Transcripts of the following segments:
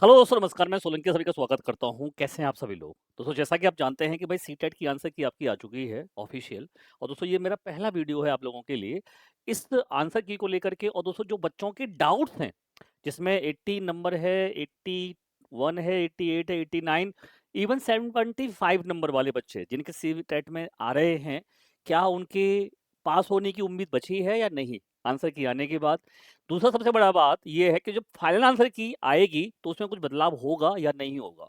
Hello दोस्तों, नमस्कार। मैं सोलंकी सभी का स्वागत करता हूँ। कैसे हैं आप सभी लोग? दोस्तों, जैसा कि आप जानते हैं कि भाई सीटेट की आंसर की आपकी आ चुकी है ऑफिशियल। और दोस्तों ये मेरा पहला वीडियो है आप लोगों के लिए इस आंसर की को लेकर के। और दोस्तों जो बच्चों के डाउट्स हैं, जिसमें 80 नंबर है, 81 है, 88 है, 89, इवन 75 नंबर वाले बच्चे जिनके सीटेट में आ रहे हैं, क्या उनके पास होने की उम्मीद बची है या नहीं आंसर की आने के बाद? दूसरा सबसे बड़ा बात ये है कि जब फाइनल आंसर की आएगी तो उसमें कुछ बदलाव होगा या नहीं होगा?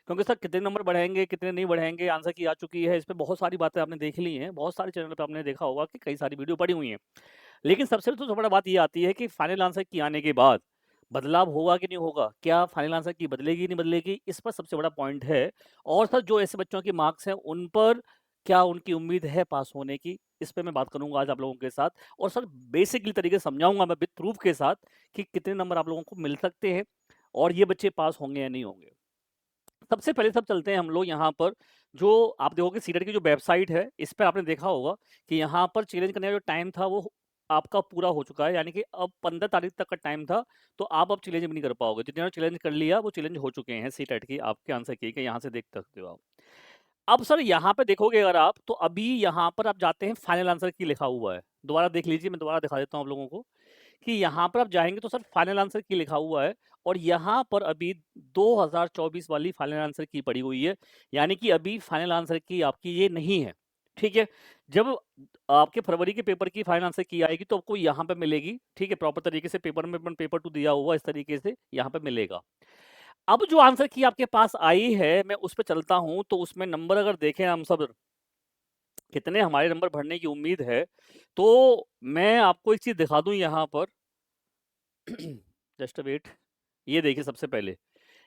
क्योंकि सर कितने नंबर बढ़ाएँगे, कितने नहीं बढ़ाएँगे, आंसर की आ चुकी है, इस पे बहुत सारी बातें आपने देख ली हैं, बहुत सारे चैनल पे आपने देखा होगा कि कई सारी वीडियो पड़ी हुई हैं। लेकिन सबसे तो बड़ा बात ये आती है कि फाइनल आंसर की आने के बाद बदलाव होगा कि नहीं होगा? क्या फाइनल आंसर की बदलेगी, नहीं बदलेगी? इस पर सबसे बड़ा पॉइंट है। और सर जो ऐसे बच्चों के मार्क्स हैं, उन पर क्या उनकी उम्मीद है पास होने की? इस पे मैं बात करूँगा आज आप लोगों के साथ। और सर बेसिकली तरीके से समझाऊँगा मैं विद प्रूफ के साथ कि कितने नंबर आप लोगों को मिल सकते हैं और ये बच्चे पास होंगे या नहीं होंगे। सबसे पहले सब चलते हैं हम लोग यहाँ पर, जो आप देखोगे सीटेट की जो वेबसाइट है, इस पे आपने देखा होगा कि यहाँ पर चैलेंज करने का जो टाइम था वो आपका पूरा हो चुका है। यानी कि अब 15 तारीख तक का टाइम था, तो आप अब चैलेंज भी नहीं कर पाओगे। जिन्होंने चैलेंज कर लिया वो चैलेंज हो चुके हैं सीटेट की आपके आंसर की, यहाँ से देख सकते हो आप। अब सर यहाँ पे देखोगे अगर आप, तो अभी यहाँ पर आप जाते हैं फाइनल आंसर की लिखा हुआ है। दोबारा देख लीजिए, मैं दोबारा दिखा देता हूँ आप लोगों को कि यहाँ पर आप जाएँगे तो सर फाइनल आंसर की लिखा हुआ है। और यहाँ पर अभी 2024 वाली फाइनल आंसर की पड़ी हुई है। यानी कि अभी फाइनल आंसर की आपकी ये नहीं है, ठीक है? जब आपके फरवरी के पेपर की फाइनल आंसर की आएगी तो आपको यहाँ पे मिलेगी, ठीक है? प्रॉपर तरीके से पेपर में पेपर 2 दिया हुआ इस तरीके से यहाँ पे मिलेगा। अब जो आंसर की आपके पास आई है, मैं उस पे चलता हूँ, तो उसमें नंबर अगर देखें हम सब, कितने हमारे नंबर बढ़ने की उम्मीद है, तो मैं आपको एक चीज़ दिखा दूँ यहाँ पर। Just wait. ये देखिए सबसे पहले,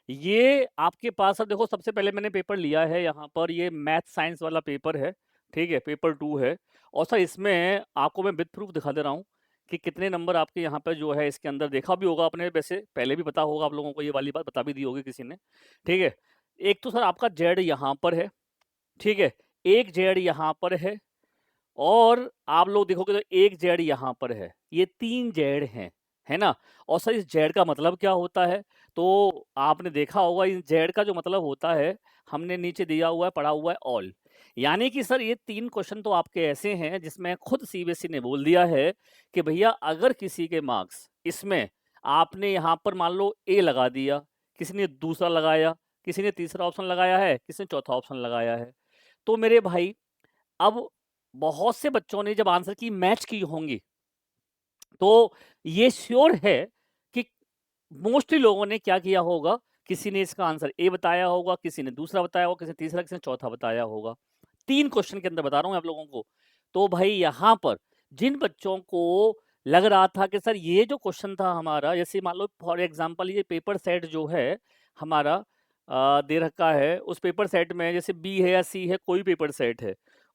ये आपके पास अब देखो, सबसे पहले मैंने पेपर लिया है यहाँ पर, ये मैथ साइंस वाला पेपर है, ठीक है? पेपर 2 है। और सर इसमें आपको मैं विद प्रूफ दिखा दे रहा हूँ कि कितने नंबर आपके यहाँ पे जो है इसके अंदर। देखा भी होगा आपने, वैसे पहले भी पता होगा आप लोगों को, ये वाली बात बता भी दी होगी किसी ने, ठीक है? एक तो सर आपका जेड यहाँ पर है, ठीक है? एक जेड यहाँ पर है, और आप लोग देखोगे तो एक जेड यहाँ पर है। ये 3 जेड हैं, है ना? और सर इस जेड का मतलब क्या होता है? तो आपने देखा होगा, इस जेड का जो मतलब होता है, हमने नीचे दिया हुआ है, पढ़ा हुआ है ऑल। यानी कि सर ये 3 क्वेश्चन तो आपके ऐसे हैं जिसमें खुद सीबीएसई ने बोल दिया है कि भैया अगर किसी के मार्क्स इसमें आपने यहाँ पर मान लो ए लगा दिया, किसी ने दूसरा लगाया, किसी ने तीसरा ऑप्शन लगाया है, किसी ने चौथा ऑप्शन लगाया है। तो मेरे भाई, अब बहुत से बच्चों ने जब आंसर की मैच की होंगी, तो ये श्योर है कि मोस्टली लोगों ने क्या किया होगा, किसी ने इसका आंसर ए बताया होगा, किसी ने दूसरा बताया होगा, किसी ने तीसरा, किसी ने चौथा बताया होगा। 3 क्वेश्चन के अंदर बता रहा हूँ आप लोगों को। तो भाई यहाँ पर जिन बच्चों को लग रहा था कि सर ये जो क्वेश्चन था हमारा, जैसे मान लो फॉर एग्जांपल ये पेपर सेट जो है हमारा दे रखा है, उस पेपर सेट में जैसे बी है या सी है, कोई पेपर सेट है,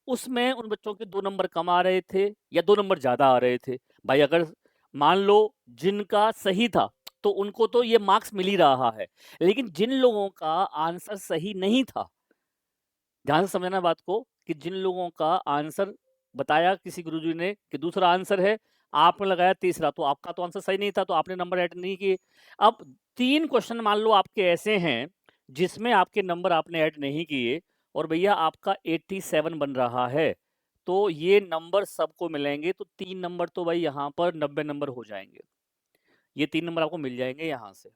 उसमें उन बच्चों के 2 नंबर कम आ रहे थे या 2 नंबर ज़्यादा आ रहे थे। भाई अगर मान लो जिनका सही था, तो उनको तो ये मार्क्स मिल ही रहा है। लेकिन जिन लोगों का आंसर सही नहीं था, ध्यान से समझना बात को, कि जिन लोगों का आंसर बताया किसी गुरुजी ने कि दूसरा आंसर है, आपने लगाया तीसरा, तो आपका तो आंसर सही नहीं था, तो आपने नंबर ऐड नहीं किए। अब 3 क्वेश्चन मान लो आपके ऐसे हैं जिसमें आपके नंबर आपने ऐड नहीं किए, और भैया आपका 87 बन रहा है, तो ये नंबर सबको मिलेंगे, तो 3 नंबर तो भाई यहाँ पर 90 नंबर हो जाएंगे। ये 3 नंबर आपको मिल जाएंगे यहाँ से।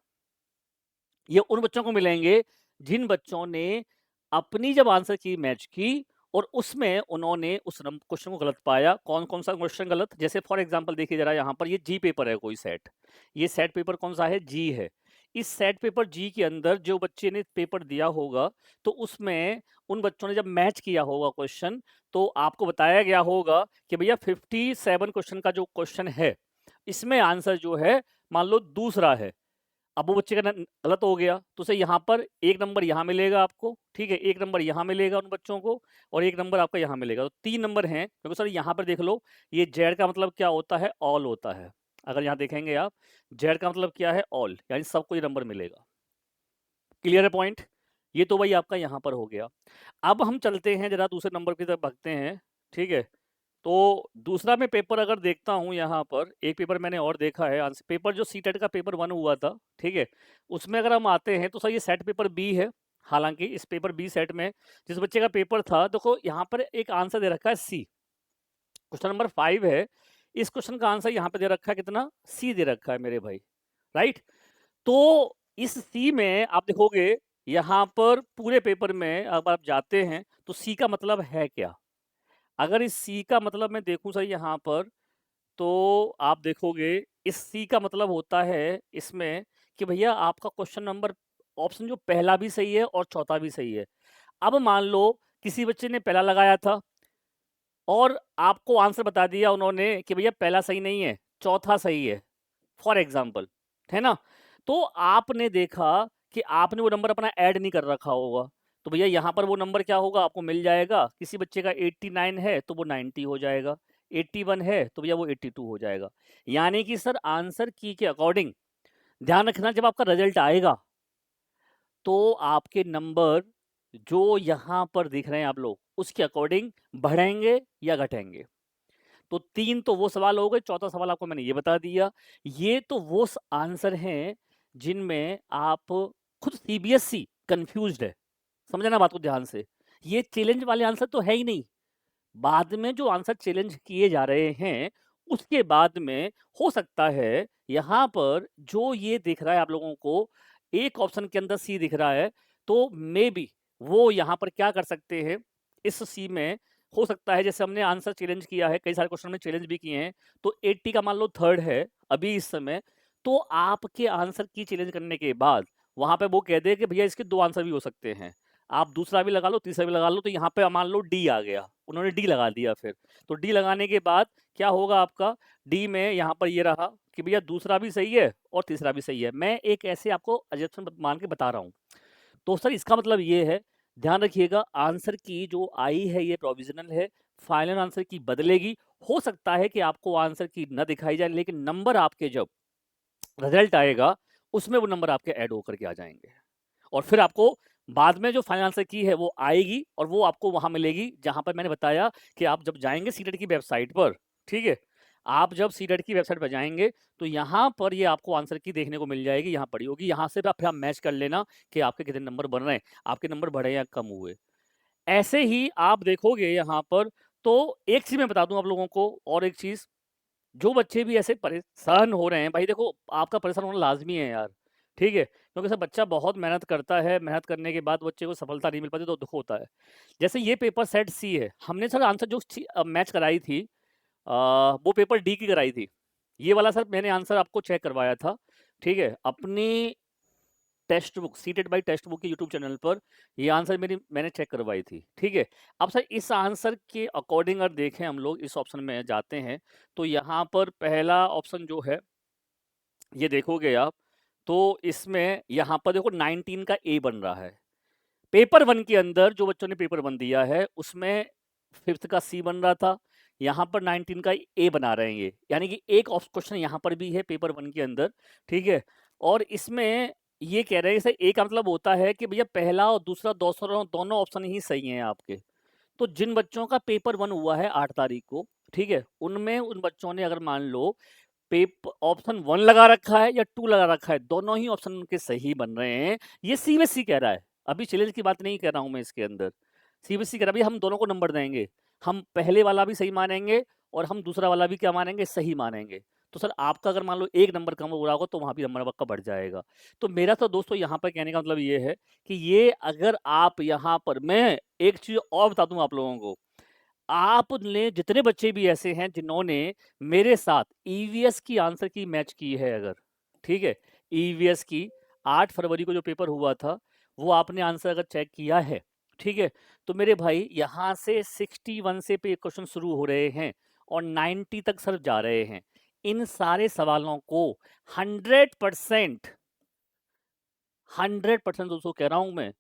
ये उन बच्चों को मिलेंगे जिन बच्चों ने अपनी जब आंसर की मैच की और उसमें उन्होंने उस क्वेश्चन को गलत पाया। कौन कौन सा क्वेश्चन गलत? जैसे फॉर एग्जांपल देखिए जरा, यहाँ पर ये जी पेपर है, कोई सेट, ये सेट पेपर कौन सा है? जी है। इस सेट पेपर जी के अंदर जो बच्चे ने पेपर दिया होगा, तो उसमें उन बच्चों ने जब मैच किया होगा क्वेश्चन, तो आपको बताया गया होगा कि भैया 57 क्वेश्चन का जो क्वेश्चन है, इसमें आंसर जो है मान लो दूसरा है। अब वो बच्चे का गलत हो गया, तो उसे यहाँ पर 1 नंबर यहाँ मिलेगा आपको, ठीक है? 1 नंबर यहाँ मिलेगा उन बच्चों को, और 1 नंबर आपका यहाँ मिलेगा, तो 3 नंबर हैं। क्योंकि सर यहाँ पर देख लो, ये जेड का मतलब क्या होता है? ऑल होता है। अगर यहाँ देखेंगे आप, जेड का मतलब क्या है? ऑल, यानी सबको ये नंबर मिलेगा। क्लियर है पॉइंट? ये तो भाई आपका यहाँ पर हो गया। अब हम चलते हैं जरा दूसरे नंबर की तरफ भागते हैं, ठीक है? तो दूसरा मैं पेपर अगर देखता हूँ यहाँ पर, एक पेपर मैंने और देखा है, आंसर पेपर जो सीटेट का पेपर 1 हुआ था, ठीक है, उसमें अगर हम आते हैं तो सर ये सेट पेपर बी है। हालांकि इस पेपर बी सेट में जिस बच्चे का पेपर था, देखो यहाँ पर एक आंसर दे रखा है सी, क्वेश्चन नंबर 5 है, इस क्वेश्चन का आंसर यहाँ पे दे रखा है कितना, सी दे रखा है मेरे भाई, राइट। तो इस सी में आप देखोगे यहाँ पर पूरे पेपर में अगर आप जाते हैं तो सी का मतलब है क्या। अगर इस सी का मतलब मैं देखूं सर यहाँ पर, तो आप देखोगे इस सी का मतलब होता है इसमें कि भैया आपका क्वेश्चन नंबर ऑप्शन जो पहला भी सही है और चौथा भी सही है। अब मान लो किसी बच्चे ने पहला लगाया था और आपको आंसर बता दिया उन्होंने कि भैया पहला सही नहीं है, चौथा सही है, फॉर एग्जाम्पल, है ना। तो आपने देखा कि आपने वो नंबर अपना ऐड नहीं कर रखा होगा, तो भैया यहाँ पर वो नंबर क्या होगा, आपको मिल जाएगा। किसी बच्चे का 89 है तो वो 90 हो जाएगा, 81 है तो भैया वो 82 हो जाएगा। यानी कि सर आंसर की के अकॉर्डिंग ध्यान रखना, जब आपका रिजल्ट आएगा तो आपके नंबर जो यहाँ पर दिख रहे हैं आप लोग, उसके अकॉर्डिंग बढ़ेंगे या घटेंगे। तो 3 तो वो सवाल हो गए, चौथा सवाल आपको मैंने ये बता दिया। ये तो वो आंसर हैं जिनमें आप खुद सीबीएसई कंफ्यूज्ड है, समझना बात को ध्यान से। ये चैलेंज वाले आंसर तो है ही नहीं, बाद में जो आंसर चैलेंज किए जा रहे हैं उसके बाद में हो सकता है यहाँ पर जो ये दिख रहा है आप लोगों को, एक ऑप्शन के अंदर सी दिख रहा है, तो मे बी वो यहाँ पर क्या कर सकते हैं, इस सी में हो सकता है, जैसे हमने आंसर चैलेंज किया है, कई सारे क्वेश्चन में चैलेंज भी किए हैं, तो 80 का मान लो थर्ड है अभी इस समय, तो आपके आंसर की चैलेंज करने के बाद वहां पे वो कह दे कि भैया इसके 2 आंसर भी हो सकते हैं, आप दूसरा भी लगा लो, तीसरा भी लगा लो, तो यहाँ पे मान लो डी आ गया, उन्होंने डी लगा दिया। फिर तो डी लगाने के बाद क्या होगा आपका, डी में यहाँ पर ये रहा कि भैया दूसरा भी सही है और तीसरा भी सही है। मैं एक ऐसे आपको अजम्पशन मान के बता रहा हूँ। तो सर इसका मतलब ये है, ध्यान रखिएगा, आंसर की जो आई है ये प्रोविजनल है, फाइनल आंसर की बदलेगी। हो सकता है कि आपको आंसर की न दिखाई जाए, लेकिन नंबर आपके जब रिजल्ट आएगा उसमें वो नंबर आपके ऐड होकर के आ जाएंगे, और फिर आपको बाद में जो फाइनल आंसर की है वो आएगी और वो आपको वहां मिलेगी जहां पर मैंने बताया कि आप जब जाएंगे सीटेट की वेबसाइट पर, ठीक है, आप जब सीटेट की वेबसाइट पर जाएंगे तो यहाँ पर ये आपको आंसर की देखने को मिल जाएगी, यहाँ पड़ी होगी, यहाँ से फिर आप मैच कर लेना कि आपके कितने नंबर बन रहे हैं, आपके नंबर बढ़े या कम हुए। ऐसे ही आप देखोगे यहाँ पर, तो एक चीज मैं बता दूं आप लोगों को, और एक चीज, जो बच्चे भी ऐसे परेशान हो रहे हैं, भाई देखो आपका परेशान होना लाजमी है यार, ठीक है, क्योंकि सब बच्चा बहुत मेहनत करता है, मेहनत करने के बाद बच्चे को सफलता नहीं मिल पाती तो दुख होता है। जैसे ये पेपर सेट सी है, हमने सर आंसर जो मैच कराई थी, वो पेपर डी की कराई थी। ये वाला सर मैंने आंसर आपको चेक करवाया था, ठीक है, अपनी टेक्स्ट बुक, सीटेड बाय टेक्स्ट बुक के यूट्यूब चैनल पर ये आंसर मैंने चेक करवाई थी, ठीक है। अब सर इस आंसर के अकॉर्डिंग अगर देखें हम लोग इस ऑप्शन में जाते हैं, तो यहाँ पर पहला ऑप्शन जो है ये देखोगे आप, तो इसमें यहाँ पर देखो 19 का ए बन रहा है। पेपर 1 के अंदर जो बच्चों ने पेपर 1 दिया है उसमें 5th का सी बन रहा था, यहाँ पर 19 का ए बना रहे हैं ये, यानी कि एक क्वेश्चन यहाँ पर भी है पेपर 1 के अंदर, ठीक है। और इसमें ये कह रहे हैं सर ए का मतलब होता है कि भैया पहला और दूसरा दोनों ऑप्शन ही सही हैं आपके। तो जिन बच्चों का पेपर 1 हुआ है 8 तारीख को, ठीक है, उनमें उन बच्चों ने अगर मान लो पेपर ऑप्शन 1 लगा रखा है या 2 लगा रखा है, दोनों ही ऑप्शन उनके सही बन रहे हैं। ये सीबीएसई कह रहा है, अभी चैलेंज की बात नहीं कर रहा हूं मैं इसके अंदर। सीबीएसई कह रहा है हम दोनों को नंबर देंगे, हम पहले वाला भी सही मानेंगे और हम दूसरा वाला भी क्या मानेंगे, सही मानेंगे। तो सर आपका अगर मान लो एक नंबर कम हो रहा होगा तो वहां भी नंबर आपका बढ़ जाएगा। तो मेरा तो दोस्तों यहाँ पर कहने का मतलब ये है कि ये अगर आप यहाँ पर, मैं एक चीज और बता दूं आप लोगों को, आपने जितने बच्चे भी ऐसे हैं जिन्होंने मेरे साथ ईवीएस की आंसर की मैच की है अगर, ठीक है, ईवीएस की 8 फरवरी को जो पेपर हुआ था वो आपने आंसर अगर चेक किया है, ठीक है, तो मेरे भाई यहाँ से 61 से पे क्वेश्चन शुरू हो रहे हैं और 90 तक सर जा रहे हैं। इन सारे सवालों को 100% दोस्तों कह रहा हूं मैं,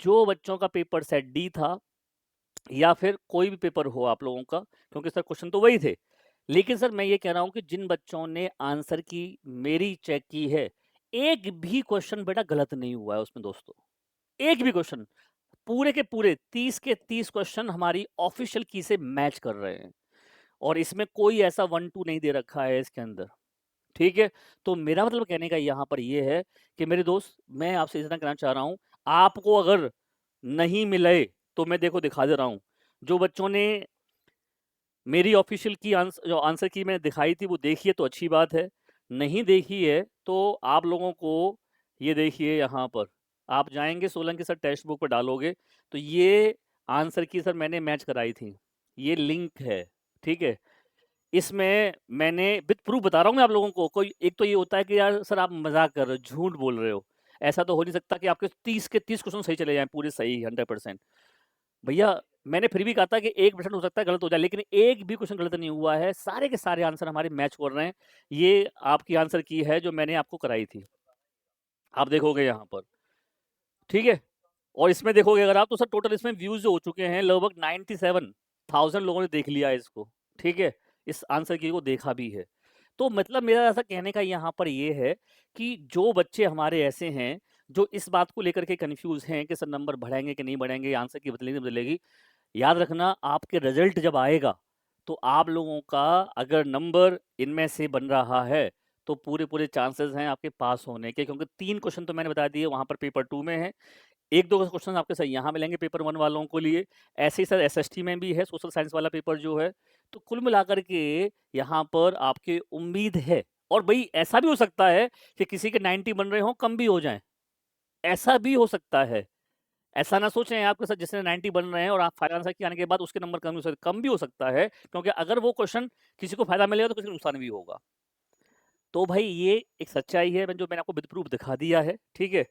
जो बच्चों का पेपर सेट डी था या फिर कोई भी पेपर हो आप लोगों का, क्योंकि सर क्वेश्चन तो वही थे, लेकिन सर मैं ये कह रहा हूं कि जिन बच्चों ने आंसर की मेरी चेक की है, एक भी क्वेश्चन बेटा गलत नहीं हुआ है उसमें दोस्तों, एक भी क्वेश्चन, पूरे के पूरे 30 के 30 क्वेश्चन हमारी ऑफिशियल की से मैच कर रहे हैं। और इसमें कोई ऐसा 1-2 नहीं दे रखा है इसके अंदर, ठीक है? तो मेरा मतलब कहने का यहाँ पर ये है कि मेरे दोस्त, मैं आपसे इतना कहना चाह रहा हूँ, आपको अगर नहीं मिले तो मैं देखो दिखा दे रहा हूँ। जो बच्चों ने मेरी ऑफिशियल की जो आंसर की मैंने दिखाई थी वो देखी है तो अच्छी बात है, नहीं देखी है तो आप लोगों को ये देखिए यहाँ पर, आप जाएँगे सोलंकी सर टेक्स्ट बुक पर डालोगे तो ये आंसर की सर मैंने मैच कराई थी। ये लिंक है, ठीक है? इसमें मैंने विद प्रूफ बता रहा हूँ मैं आप लोगों को। कोई एक तो ये होता है कि यार सर आप मज़ाक कर रहे हो, झूठ बोल रहे हो। ऐसा तो हो नहीं सकता कि आपके 30 के 30 क्वेश्चन सही चले जाएँ, पूरे सही 100%। भैया मैंने फिर भी कहा था कि 1% हो सकता है गलत हो जाए, लेकिन एक भी क्वेश्चन गलत नहीं हुआ है। सारे के सारे आंसर हमारे मैच कर रहे हैं। ये आपकी आंसर की है जो मैंने आपको कराई थी। आप देखोगे यहाँ पर, ठीक है? और इसमें देखोगे अगर आप तो सर टोटल इसमें व्यूज़ जो हो चुके हैं लगभग 97,000 लोगों ने देख लिया है इसको, ठीक है? इस आंसर की को देखा भी है। तो मतलब मेरा ऐसा कहने का यहाँ पर ये है कि जो बच्चे हमारे ऐसे हैं, जो इस बात को लेकर के कन्फ्यूज़ हैं कि सर नंबर बढ़ाएँगे कि नहीं बढ़ाएँगे, आंसर की बदलेगी नहीं बदलेगी। याद रखना आपके रिज़ल्ट जब आएगा, तो आप लोगों का अगर नंबर इनमें से बन रहा है, तो पूरे-पूरे चांसेज़ हैं आपके पास होने के, क्योंकि 3 क्वेश्चन तो मैंने बता दिए वहाँ पर पेपर 2 में है। 1-2 क्वेश्चन आपके सही यहाँ मिलेंगे पेपर 1 वालों को लिए। ऐसे ही सर एसएसटी में भी है, सोशल साइंस वाला पेपर जो है। तो कुल मिलाकर के यहाँ पर आपकी उम्मीद है, और भई ऐसा भी हो सकता है कि किसी के 90 बन रहे हों, कम भी हो जाएँ। ऐसा भी हो सकता है। ऐसा ना सोचें आपके साथ जिसने 90 बन रहे हैं और आप फाइनल आंसर के आने के बाद उसके नंबर कम भी हो सकता है, क्योंकि अगर वो क्वेश्चन किसी को फ़ायदा मिलेगा तो किसी को नुकसान भी होगा। तो भाई ये एक सच्चाई है जो मैंने आपको विद प्रूफ दिखा दिया है, ठीक है?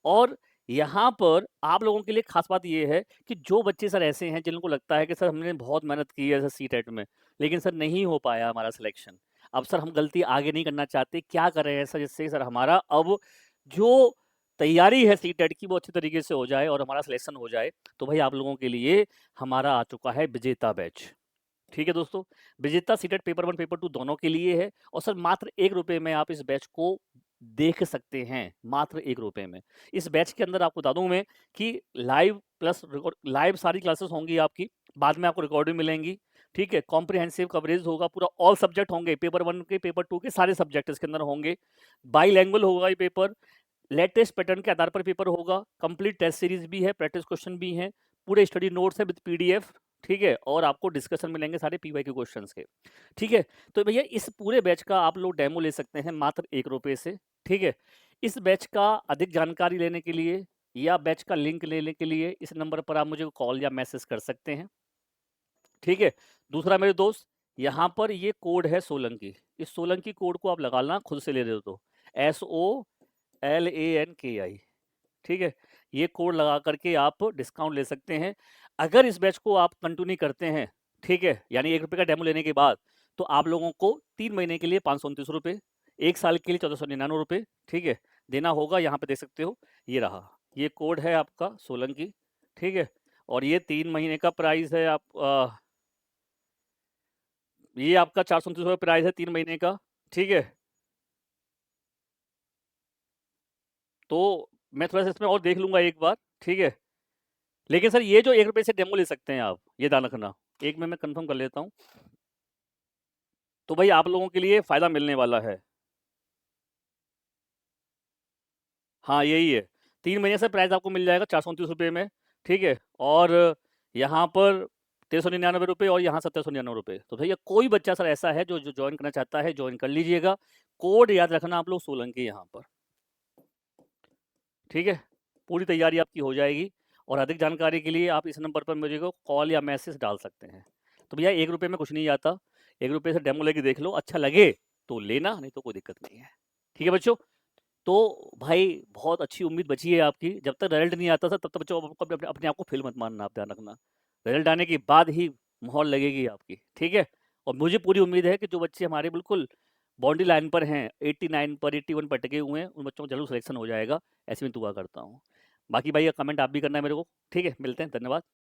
और यहाँ पर आप लोगों के लिए खास बात ये है कि जो बच्चे सर ऐसे हैं जिनको लगता है कि सर हमने बहुत मेहनत की है सर सीटेट में, लेकिन सर नहीं हो पाया हमारा सिलेक्शन। अब सर हम गलती आगे नहीं करना चाहते, क्या कर रहे हैं सर जिससे सर हमारा अब जो तैयारी है सीटेट की वो अच्छी तरीके से हो जाए और हमारा सिलेक्शन हो जाए। तो भाई आप लोगों के लिए हमारा आ चुका है विजेता बैच। ठीक है दोस्तों, विजेता सीटेट पेपर 1 पेपर 2 दोनों के लिए है, और सर मात्र ₹1 में आप इस बैच को देख सकते हैं, मात्र ₹1 में। इस बैच के अंदर आपको बता दूँ मैं कि लाइव प्लस रिकॉर्ड, लाइव सारी क्लासेस होंगी आपकी, बाद में आपको रिकॉर्डिंग मिलेंगी, ठीक है? कॉम्प्रिहेंसिव कवरेज होगा, पूरा ऑल सब्जेक्ट होंगे, पेपर 1 के पेपर 2 के सारे सब्जेक्ट इसके अंदर होंगे। बाइलैंग्वेज होगा ये पेपर, लेटेस्ट पैटर्न के आधार पर पेपर होगा, कंप्लीट टेस्ट सीरीज भी है, प्रैक्टिस क्वेश्चन भी हैं, पूरे स्टडी नोट्स है विद पीडीएफ, ठीक है? और आपको डिस्कशन मिलेंगे सारे पीवाईक्यू क्वेश्चंस के, ठीक है? तो भैया इस पूरे बैच का आप लोग डेमो ले सकते हैं मात्र ₹1 से, ठीक है? इस बैच का अधिक जानकारी लेने के लिए या बैच का लिंक लेने के लिए इस नंबर पर आप मुझे कॉल या मैसेज कर सकते हैं, ठीक है? दूसरा मेरे दोस्त, यहाँ पर ये कोड है सोलंकी, इस सोलंकी कोड को आप लगाना खुद से ले रहे हो तो SOLANKI, ठीक है? ये कोड लगा करके आप डिस्काउंट ले सकते हैं। अगर इस बैच को आप कंटिन्यू करते हैं, ठीक है? यानी ₹1 का डेमो लेने के बाद, तो आप लोगों को 3 महीने के लिए ₹529, 1 साल के लिए ₹1499, ठीक है? देना होगा, यहाँ पे देख सकते हो, ये रहा। ये कोड है आपका सोलंकी, ठीक है? और ये 3 महीने का प्राइस है ये आपका ₹429 प्राइस है 3 महीने का, ठीक है? तो मैं थोड़ा-सा इसमें और देख लूँगा एक बार, ठीक है? लेकिन सर ये जो ₹1 से डेमो ले सकते हैं आप, ये ध्यान रखना। एक में मैं कन्फर्म कर लेता हूँ। तो भाई आप लोगों के लिए फ़ायदा मिलने वाला है। हाँ, यही है। 3 महीने से प्राइस आपको मिल जाएगा ₹429 में, ठीक है? और यहाँ पर ₹1399 और यहाँ ₹1799। तो भैया कोई बच्चा सर ऐसा है जो जॉइन करना चाहता है, जॉइन कर लीजिएगा। कोड याद रखना आप लोग सोलंकी यहाँ पर, ठीक है? पूरी तैयारी आपकी हो जाएगी, और अधिक जानकारी के लिए आप इस नंबर पर मुझे को कॉल या मैसेज डाल सकते हैं। तो भैया ₹1 में कुछ नहीं आता, ₹1 से डेमो लेके देख लो, अच्छा लगे तो लेना, नहीं तो कोई दिक्कत नहीं है। ठीक है बच्चों? तो भाई बहुत अच्छी उम्मीद बची है आपकी, जब तक रिजल्ट नहीं आता सर तब तक बच्चों अपने आप को फेल मत मानना, आप ध्यान रखना। रिजल्ट आने के बाद ही मोहर लगेगी आपकी, ठीक है? और मुझे पूरी उम्मीद है कि जो बच्चे हमारे बिल्कुल बाउंड्री लाइन पर हैं, 89 पर 81 पर टिके हुए हैं, उन बच्चों का ज़रूर सिलेक्शन हो जाएगा, ऐसी मैं दुआ करता हूँ। बाकी भाई कमेंट आप भी करना है मेरे को, ठीक है? मिलते हैं, धन्यवाद।